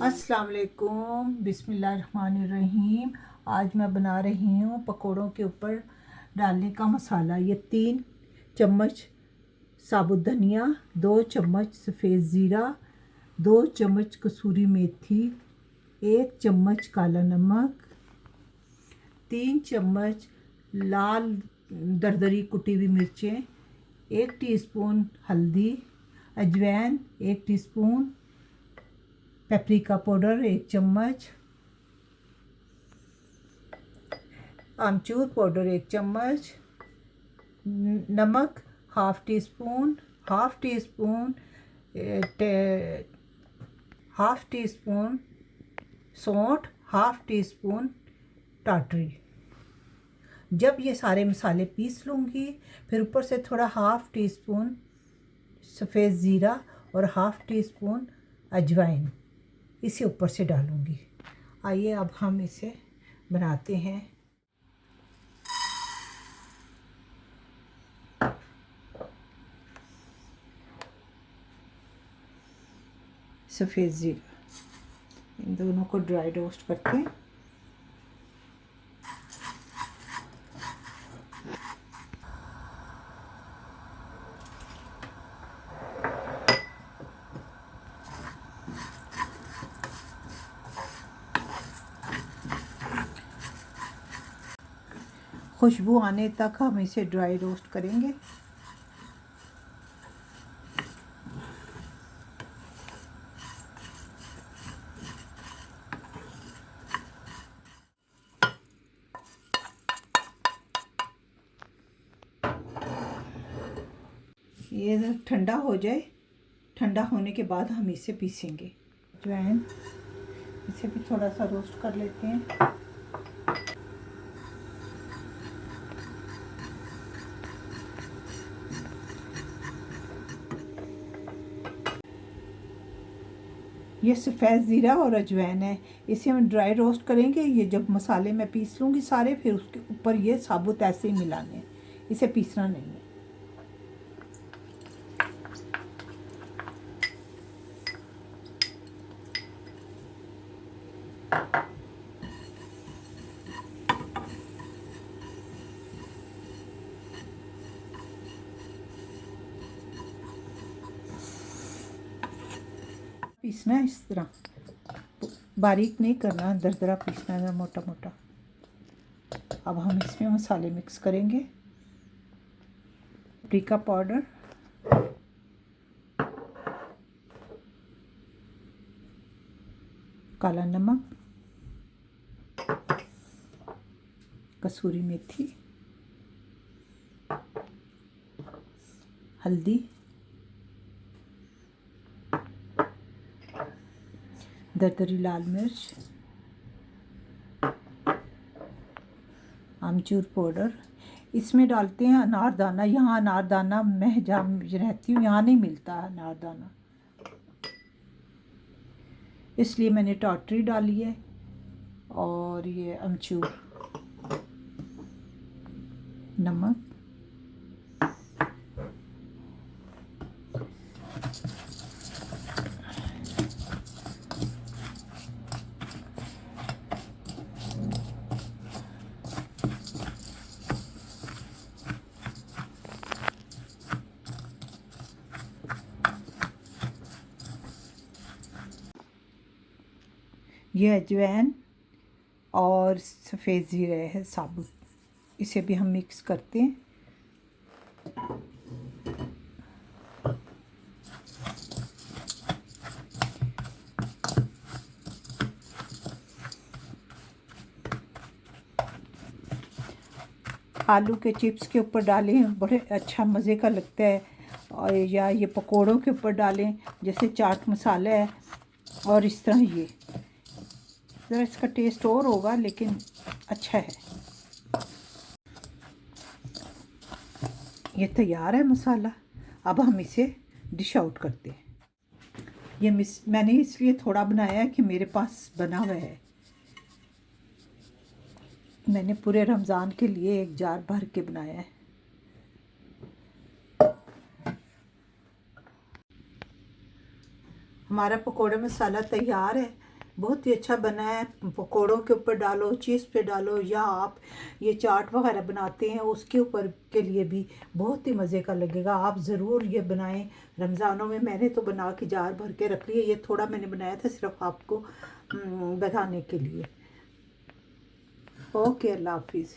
अस्सलाम वालेकुम, बिस्मिल्लाहिर्रहमानिर्रहीम। आज मैं बना रही हूँ पकोड़ों के ऊपर डालने का मसाला। ये 3 चम्मच साबुत धनिया, 2 चम्मच सफ़ेद ज़ीरा, 2 चम्मच कसूरी मेथी, 1 चम्मच काला नमक, 3 चम्मच लाल दरदरी कुटी हुई मिर्चें, 1 टीस्पून हल्दी, अजवाइन 1 टीस्पून, पेपरिका पाउडर 1 चम्मच, आमचूर पाउडर 1 चम्मच, नमक half tea spoon, half tea spoon सौंठ, हाफ़ टी स्पून टाटरी। जब ये सारे मसाले पीस लूँगी, फिर ऊपर से थोड़ा हाफ़ टी स्पून सफ़ेद ज़ीरा और हाफ़ टी स्पून अजवाइन इसे ऊपर से डालूँगी। आइए अब हम इसे बनाते हैं। सफ़ेद ज़ीरा, इन दोनों को ड्राई रोस्ट करते हैं। खुशबू आने तक हम इसे ड्राई रोस्ट करेंगे। ये ठंडा हो जाए, ठंडा होने के बाद हम इसे पीसेंगे। अजवाइन इसे भी थोड़ा सा रोस्ट कर लेते हैं। ये सफ़ेद ज़ीरा और अजवाइन है, इसे हम ड्राई रोस्ट करेंगे। ये जब मसाले में पीस लूँगी सारे, फिर उसके ऊपर ये साबुत ऐसे ही मिलाने हैं, इसे पीसना नहीं है। पीसना है इस तरह, बारीक नहीं करना, दरदरा पीसना है, मोटा मोटा। अब हम इसमें मसाले मिक्स करेंगे। पेपरिका पाउडर, काला नमक, कसूरी मेथी, हल्दी, दरदरी लाल मिर्च, आमचूर पाउडर। इसमें डालते हैं अनारदाना। यहाँ अनारदाना मैं जहाँ रहती हूँ यहाँ नहीं मिलता अनारदाना, इसलिए मैंने टाटरी डाली है। और ये अमचूर, नमक, ये अजवाइन और सफ़ेद ज़ीरा है साबुत, इसे भी हम मिक्स करते हैं। आलू के चिप्स के ऊपर डालें, बड़े अच्छा मज़े का लगता है। और या ये पकोड़ों के ऊपर डालें, जैसे चाट मसाला है। और इस तरह ये ज़रा इसका टेस्ट और होगा, लेकिन अच्छा है। ये तैयार है मसाला। अब हम इसे डिश आउट करते हैं। ये मैंने इसलिए थोड़ा बनाया है कि मेरे पास बना हुआ है। मैंने पूरे रमज़ान के लिए एक जार भर के बनाया है। हमारा पकोड़ा मसाला तैयार है, बहुत ही अच्छा बना है। पकोड़ों के ऊपर डालो, चीज़ पे डालो, या आप ये चाट वगैरह बनाते हैं उसके ऊपर के लिए भी बहुत ही मज़े का लगेगा। आप ज़रूर ये बनाएं रमज़ानों में। मैंने तो बना के जार भर के रख लिया, ये थोड़ा मैंने बनाया था सिर्फ आपको बताने के लिए। ओके, अल्लाह हाफिज़।